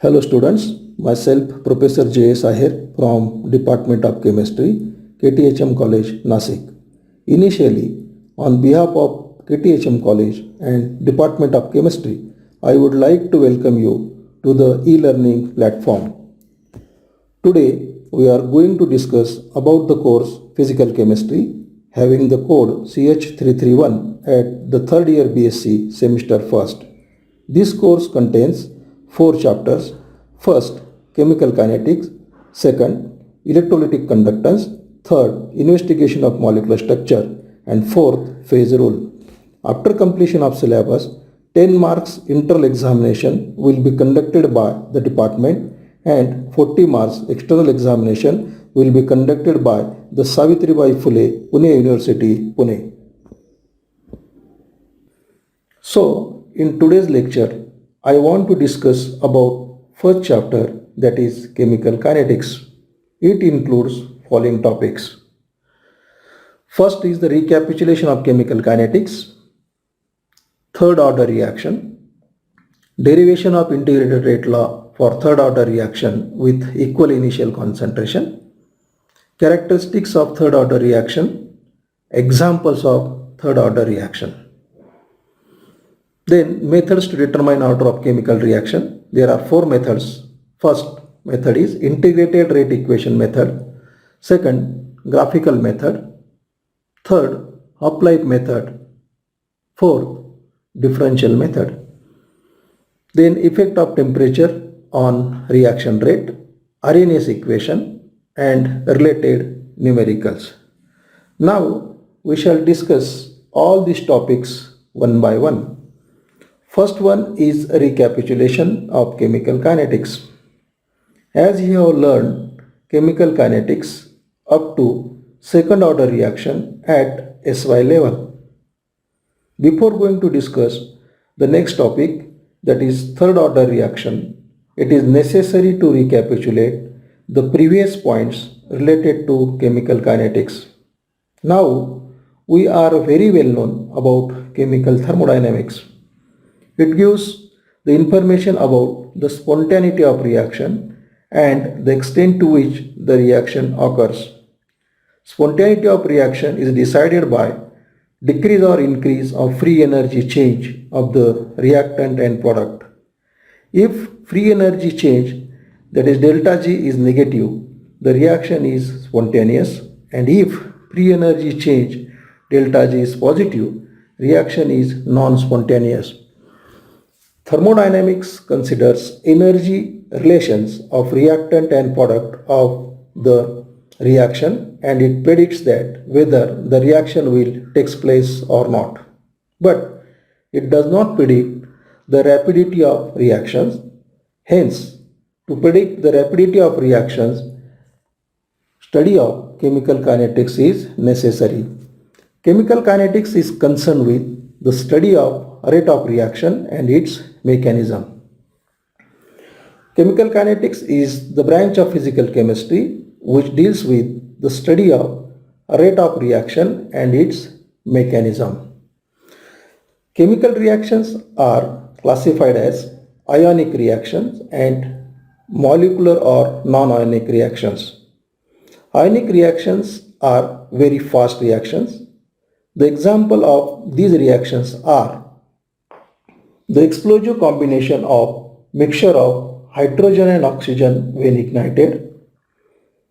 Hello students, myself Professor J.S. Ahir from Department of Chemistry, KTHM College, Nasik. Initially, on behalf of KTHM College and Department of Chemistry, I would like to welcome you to the e-learning platform. Today, we are going to discuss about the course Physical Chemistry having the code CH331 at the third year BSc semester first. This course contains 4 chapters. First, chemical kinetics. Second, electrolytic conductance. Third, investigation of molecular structure. And fourth, phase rule. After completion of syllabus, 10 marks internal examination will be conducted by the department and 40 marks external examination will be conducted by the Savitribai Phule Pune University, Pune. So, in today's lecture, I want to discuss about first chapter, that is chemical kinetics. It includes following topics. First is the recapitulation of chemical kinetics, third order reaction, derivation of integrated rate law for third order reaction with equal initial concentration, characteristics of third order reaction, examples of third order reaction. Then methods to determine order of chemical reaction. There are 4 methods. First method is integrated rate equation method. Second, graphical method. Third, applied method. Fourth, differential method. Then effect of temperature on reaction rate, Arrhenius equation and related numericals. Now we shall discuss all these topics one by one. First one is a recapitulation of chemical kinetics. As you have learned chemical kinetics up to second order reaction at SY level. Before going to discuss the next topic, that is third order reaction, it is necessary to recapitulate the previous points related to chemical kinetics. Now we are very well known about chemical thermodynamics. It gives the information about the spontaneity of reaction and the extent to which the reaction occurs. Spontaneity of reaction is decided by decrease or increase of free energy change of the reactant and product. If free energy change, that is delta G, is negative, the reaction is spontaneous, and if free energy change delta G is positive, reaction is non-spontaneous. Thermodynamics considers energy relations of reactant and product of the reaction, and it predicts that whether the reaction will take place or not. But it does not predict the rapidity of reactions. Hence, to predict the rapidity of reactions, study of chemical kinetics is necessary. Chemical kinetics is concerned with the study of rate of reaction and its mechanism. Chemical kinetics is the branch of physical chemistry which deals with the study of rate of reaction and its mechanism. Chemical reactions are classified as ionic reactions and molecular or non-ionic reactions. Ionic reactions are very fast reactions. The example of these reactions are the explosive combination of mixture of hydrogen and oxygen when ignited,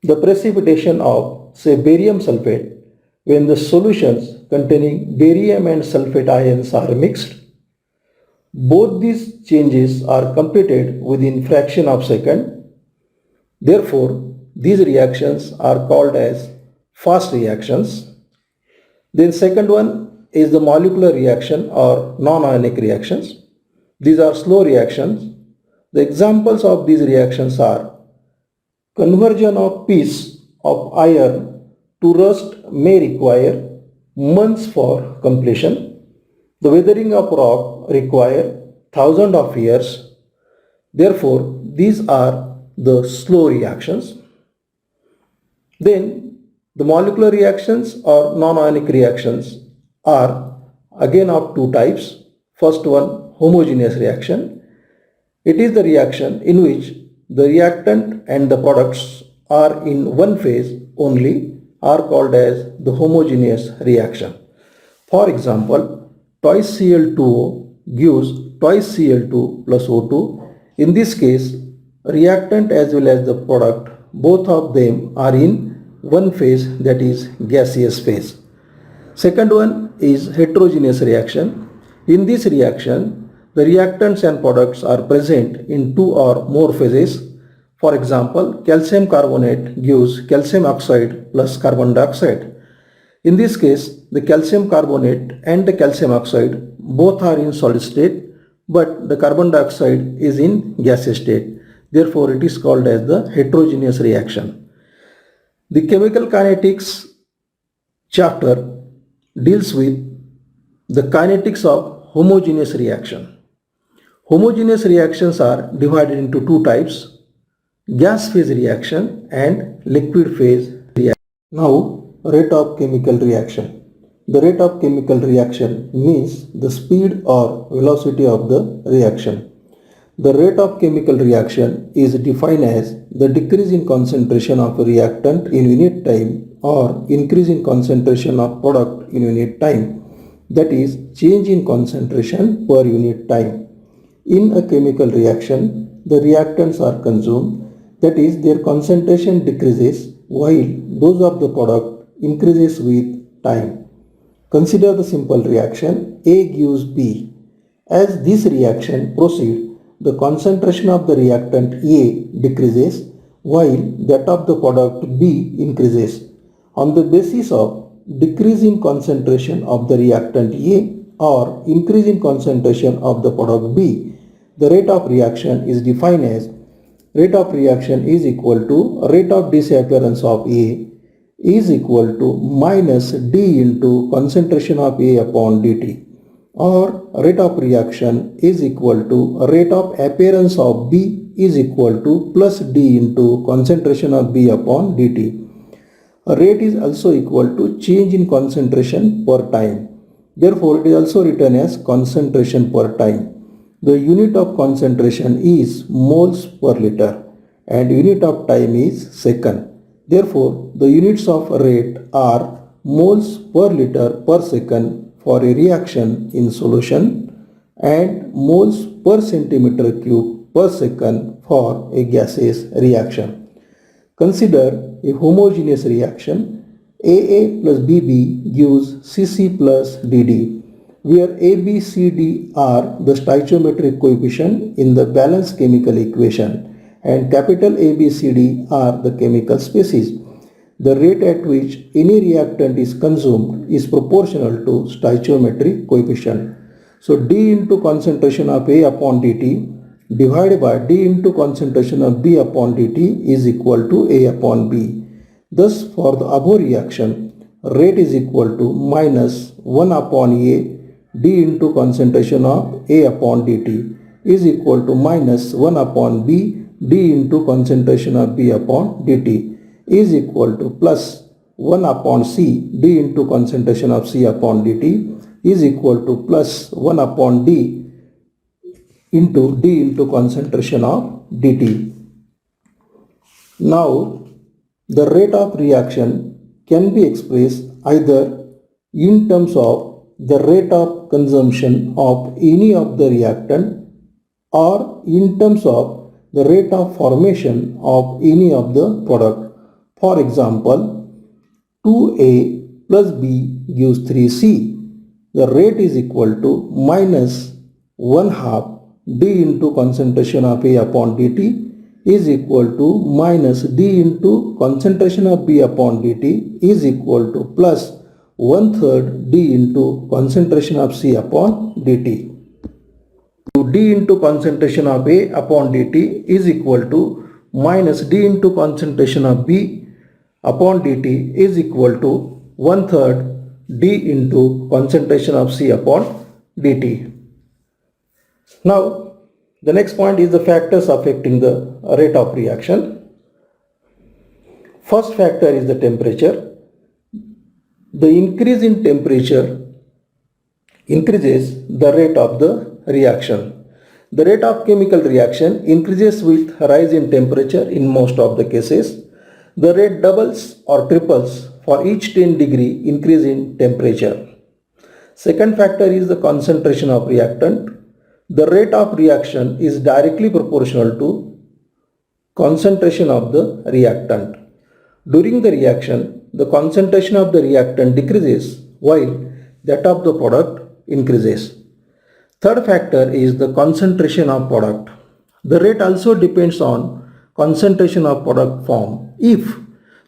the precipitation of, say, barium sulfate when the solutions containing barium and sulfate ions are mixed. Both these changes are completed within fraction of second. Therefore, these reactions are called as fast reactions. Then second one is the molecular reaction or non-ionic reactions. These are slow reactions. The examples of these reactions are conversion of piece of iron to rust may require months for completion. The weathering of rock require thousands of years. Therefore, these are the slow reactions. Then the molecular reactions or non-ionic reactions are again of 2 types. First one, homogeneous reaction. It is the reaction in which the reactant and the products are in one phase only are called as the homogeneous reaction. For example, twice Cl2O gives twice Cl2 plus O2. In this case, reactant as well as the product, both of them are in one phase, that is gaseous phase. Second one is heterogeneous reaction. In this reaction, the reactants and products are present in two or more phases. For example, calcium carbonate gives calcium oxide plus carbon dioxide. In this case, the calcium carbonate and the calcium oxide both are in solid state, but the carbon dioxide is in gaseous state. Therefore, it is called as the heterogeneous reaction. The chemical kinetics chapter deals with the kinetics of homogeneous reaction. Homogeneous reactions are divided into two types: gas phase reaction and liquid phase reaction. Now, rate of chemical reaction. The rate of chemical reaction means the speed or velocity of the reaction. The rate of chemical reaction is defined as the decrease in concentration of a reactant in unit time or increase in concentration of product in unit time, that is change in concentration per unit time. In a chemical reaction, the reactants are consumed, that is their concentration decreases while those of the product increases with time. Consider the simple reaction A gives B. As this reaction proceeds, the concentration of the reactant A decreases while that of the product B increases. On the basis of decrease in concentration of the reactant A or increase in concentration of the product B, the rate of reaction is defined as rate of reaction is equal to rate of disappearance of A is equal to minus D into concentration of A upon dt, or rate of reaction is equal to rate of appearance of B is equal to plus D into concentration of B upon dt. A rate is also equal to change in concentration per time. Therefore, it is also written as concentration per time. The unit of concentration is moles per liter and unit of time is second. Therefore, the units of rate are moles per liter per second for a reaction in solution and moles per centimeter cube per second for a gaseous reaction. Consider a homogeneous reaction. AA plus BB gives CC plus DD, where ABCD are the stoichiometric coefficient in the balanced chemical equation and capital ABCD are the chemical species. The rate at which any reactant is consumed is proportional to stoichiometric coefficient. So D into concentration of A upon dt divided by D into concentration of B upon dt is equal to A upon B. Thus, for the above reaction, rate is equal to minus 1 upon A D into concentration of A upon dt is equal to minus 1 upon B D into concentration of B upon dt is equal to plus 1 upon C D into concentration of C upon dt is equal to plus 1 upon D into concentration of dt. Now, the rate of reaction can be expressed either in terms of the rate of consumption of any of the reactant or in terms of the rate of formation of any of the product. For example, 2A plus B gives 3C. The rate is equal to minus 1 half D into concentration of A upon dt is equal to minus D into concentration of B upon dt is equal to plus 1/3 D into concentration of C upon dt. D into concentration of A upon dt is equal to minus D into concentration of B upon dt is equal to 1/3 D into concentration of C upon dt. Now, the next point is the factors affecting the rate of reaction. First factor is the temperature. The increase in temperature increases the rate of the reaction. The rate of chemical reaction increases with rise in temperature in most of the cases. The rate doubles or triples for each 10-degree increase in temperature. Second factor is the concentration of reactant. The rate of reaction is directly proportional to concentration of the reactant. During the reaction, the concentration of the reactant decreases while that of the product increases. Third factor is the concentration of product. The rate also depends on concentration of product form. If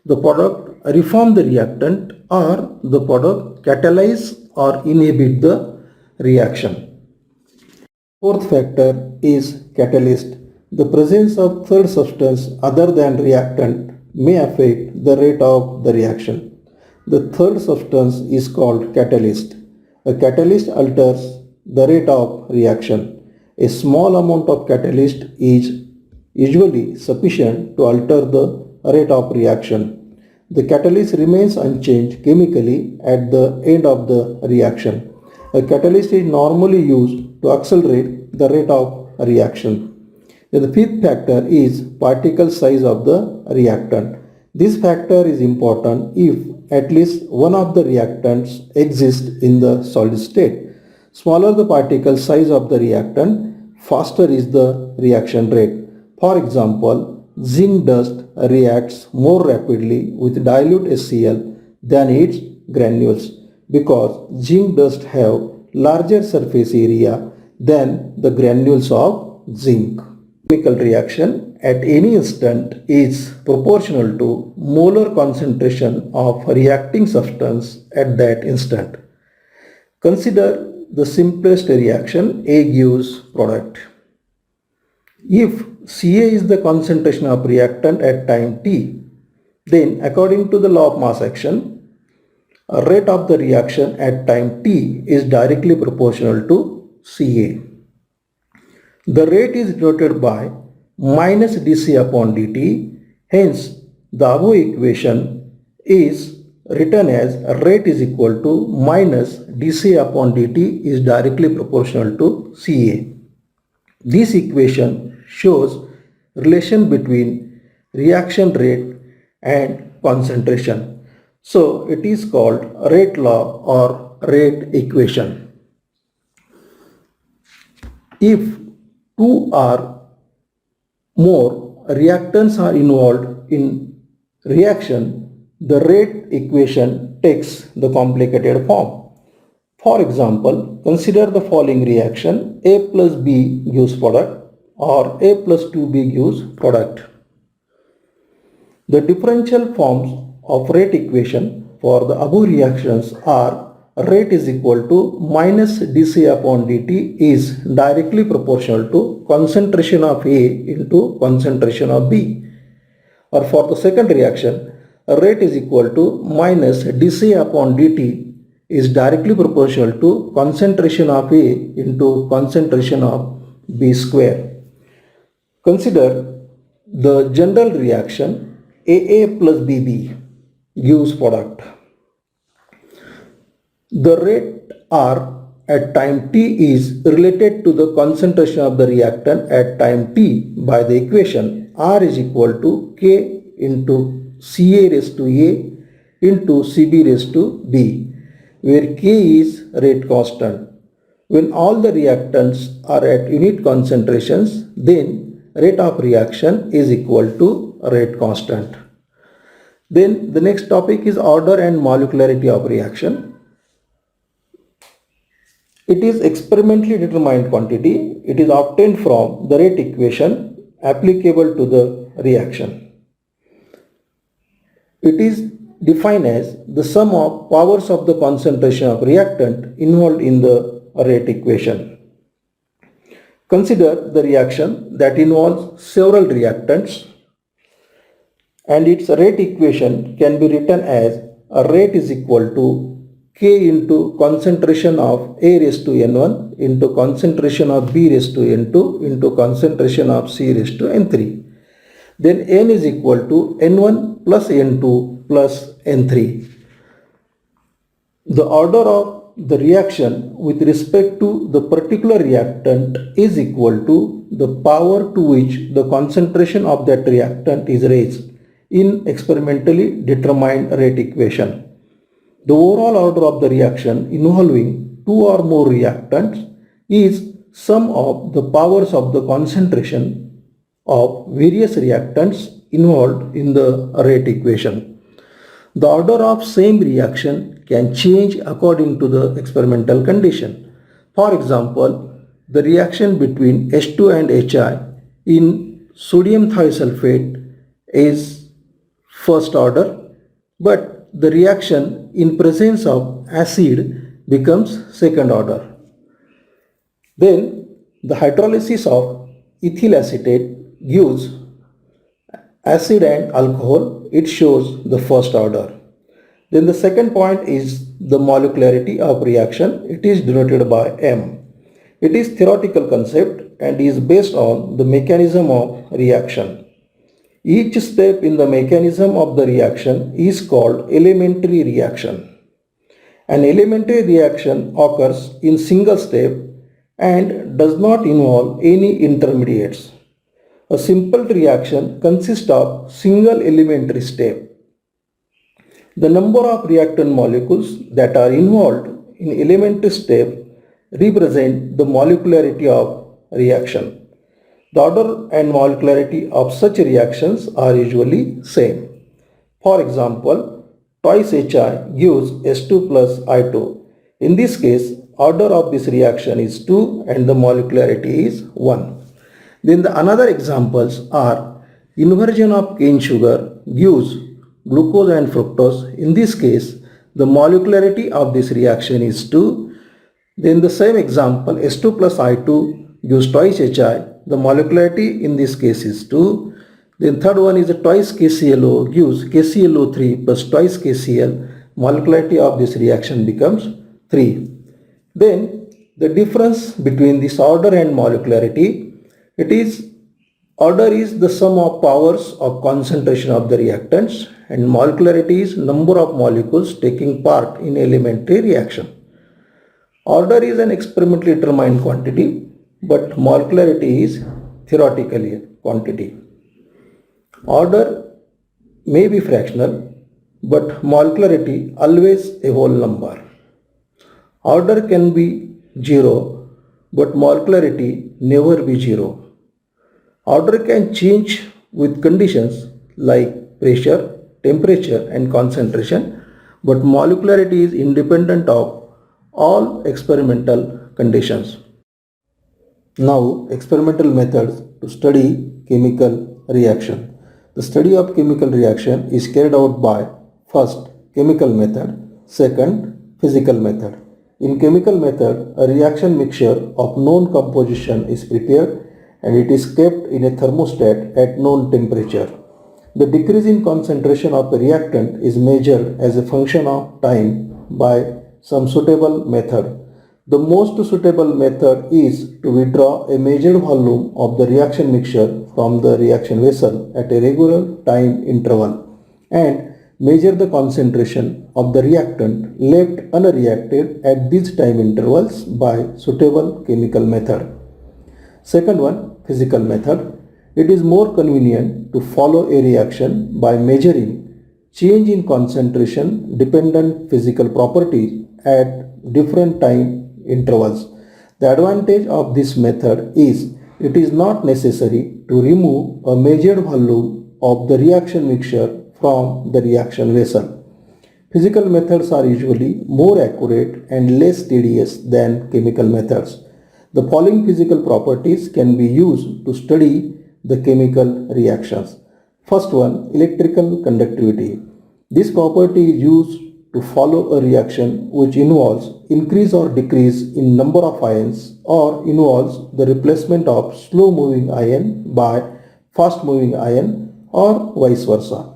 the product reform the reactant or the product catalyze or inhibit the reaction. Fourth factor is catalyst. The presence of third substance other than reactant may affect the rate of the reaction. The third substance is called catalyst. A catalyst alters the rate of reaction. A small amount of catalyst is usually sufficient to alter the rate of reaction. The catalyst remains unchanged chemically at the end of the reaction. A catalyst is normally used to accelerate the rate of reaction. The fifth factor is particle size of the reactant. This factor is important if at least one of the reactants exists in the solid state. Smaller the particle size of the reactant, faster is the reaction rate. For example, zinc dust reacts more rapidly with dilute HCl than its granules because zinc dust have larger surface area than the granules of zinc. Chemical reaction at any instant is proportional to molar concentration of reacting substance at that instant. Consider the simplest reaction. A gives product. If Ca is the concentration of reactant at time t, then according to the law of mass action, a rate of the reaction at time t is directly proportional to Ca. The rate is denoted by minus dC upon dt. Hence, the above equation is written as rate is equal to minus dC upon dt is directly proportional to Ca. This equation shows relation between reaction rate and concentration. So, it is called rate law or rate equation. If two or more reactants are involved in reaction, the rate equation takes the complicated form. For example, consider the following reaction: A plus B gives product or A plus 2B gives product. The differential forms of rate equation for the above reactions are rate is equal to minus dC upon dt is directly proportional to concentration of A into concentration of B. Or for the second reaction, rate is equal to minus dC upon dt is directly proportional to concentration of A into concentration of B square. Consider the general reaction AA plus BB gives product. The rate R at time t is related to the concentration of the reactant at time t by the equation R is equal to K into Ca raised to A into Cb raised to B, where K is rate constant. When all the reactants are at unit concentrations, then rate of reaction is equal to rate constant. Then the next topic is order and molecularity of reaction. It is experimentally determined quantity. It is obtained from the rate equation applicable to the reaction. It is defined as the sum of powers of the concentration of reactant involved in the rate equation. Consider the reaction that involves several reactants, and its rate equation can be written as a rate is equal to K into concentration of A raised to N1 into concentration of B raised to N2 into concentration of C raised to N3. Then N is equal to N1 plus N2 plus N3. The order of the reaction with respect to the particular reactant is equal to the power to which the concentration of that reactant is raised in experimentally determined rate equation. The overall order of the reaction involving two or more reactants is sum of the powers of the concentration of various reactants involved in the rate equation. The order of same reaction can change according to the experimental condition. For example, the reaction between H2 and HI in sodium thiosulfate is first order, but the reaction in presence of acid becomes second order. Then the hydrolysis of ethyl acetate gives acid and alcohol. It shows the first order. Then the second point is the molecularity of reaction. It is denoted by M. It is theoretical concept and is based on the mechanism of reaction. Each step in the mechanism of the reaction is called elementary reaction. An elementary reaction occurs in single step and does not involve any intermediates. A simple reaction consists of single elementary step. The number of reactant molecules that are involved in elementary step represent the molecularity of reaction. The order and molecularity of such reactions are usually same. For example, twice Hi gives S2 plus I2. In this case, order of this reaction is 2 and the molecularity is 1. Then the another examples are inversion of cane sugar gives glucose and fructose. In this case, the molecularity of this reaction is 2. Then the same example S2 plus I2 gives twice Hi. The molecularity in this case is 2. Then third one is a twice KClO gives KClO3 plus twice KCl. Molecularity of this reaction becomes 3. Then the difference between this order and molecularity, it is order is the sum of powers of concentration of the reactants and molecularity is number of molecules taking part in elementary reaction. Order is an experimentally determined quantity, but molecularity is theoretically a quantity. Order may be fractional, but molecularity always a whole number. Order can be 0, but molecularity never be 0. Order can change with conditions like pressure, temperature and concentration, but molecularity is independent of all experimental conditions. Now, experimental methods to study chemical reaction. The study of chemical reaction is carried out by first chemical method, second physical method. In chemical method, a reaction mixture of known composition is prepared and it is kept in a thermostat at known temperature. The decrease in concentration of a reactant is measured as a function of time by some suitable method. The most suitable method is to withdraw a measured volume of the reaction mixture from the reaction vessel at a regular time interval and measure the concentration of the reactant left unreacted at these time intervals by suitable chemical method. Second one, physical method. It is more convenient to follow a reaction by measuring change in concentration dependent physical properties at different time intervals. The advantage of this method is it is not necessary to remove a measured volume of the reaction mixture from the reaction vessel. Physical methods are usually more accurate and less tedious than chemical methods. The following physical properties can be used to study the chemical reactions. First one, electrical conductivity. This property is used to follow a reaction which involves increase or decrease in number of ions or involves the replacement of slow moving ion by fast moving ion or vice versa.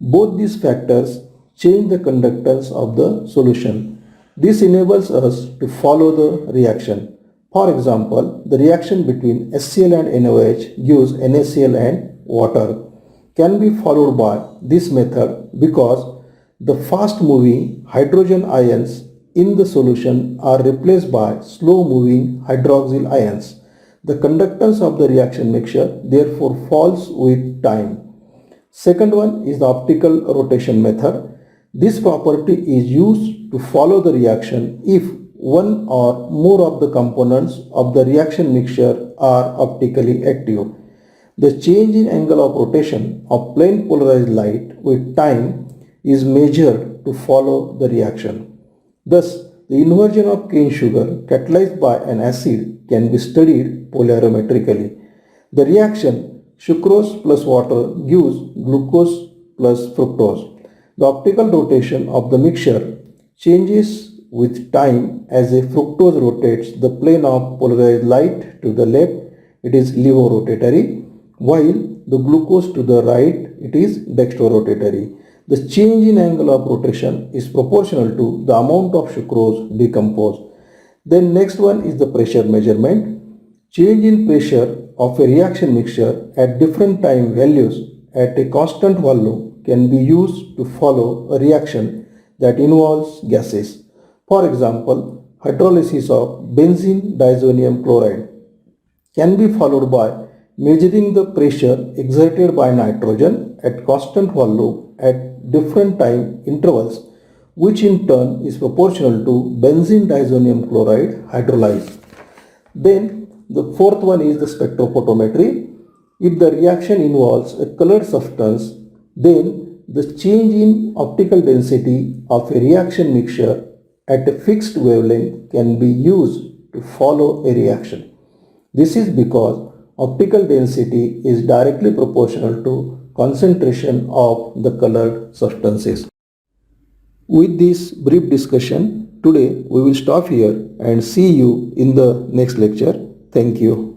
Both these factors change the conductance of the solution. This enables us to follow the reaction. For example, the reaction between HCl and NaOH gives NaCl and water can be followed by this method because the fast moving hydrogen ions in the solution are replaced by slow-moving hydroxyl ions. The conductance of the reaction mixture therefore falls with time. Second one is the optical rotation method. This property is used to follow the reaction if one or more of the components of the reaction mixture are optically active. The change in angle of rotation of plane polarized light with time is measured to follow the reaction. Thus, the inversion of cane sugar catalyzed by an acid can be studied polarimetrically. The reaction sucrose plus water gives glucose plus fructose. The optical rotation of the mixture changes with time as a fructose rotates the plane of polarized light to the left, it is levorotatory, while the glucose to the right, it is dextrorotatory. The change in angle of rotation is proportional to the amount of sucrose decomposed. Then next one is the pressure measurement. Change in pressure of a reaction mixture at different time values at a constant volume can be used to follow a reaction that involves gases. For example, hydrolysis of benzene diazonium chloride can be followed by measuring the pressure exerted by nitrogen at constant volume at different time intervals, which in turn is proportional to benzene diazonium chloride hydrolyzed. Then the fourth one is the spectrophotometry. If the reaction involves a colored substance, then the change in optical density of a reaction mixture at a fixed wavelength can be used to follow a reaction. This is because optical density is directly proportional to concentration of the colored substances. With this brief discussion, today we will stop here and see you in the next lecture. Thank you.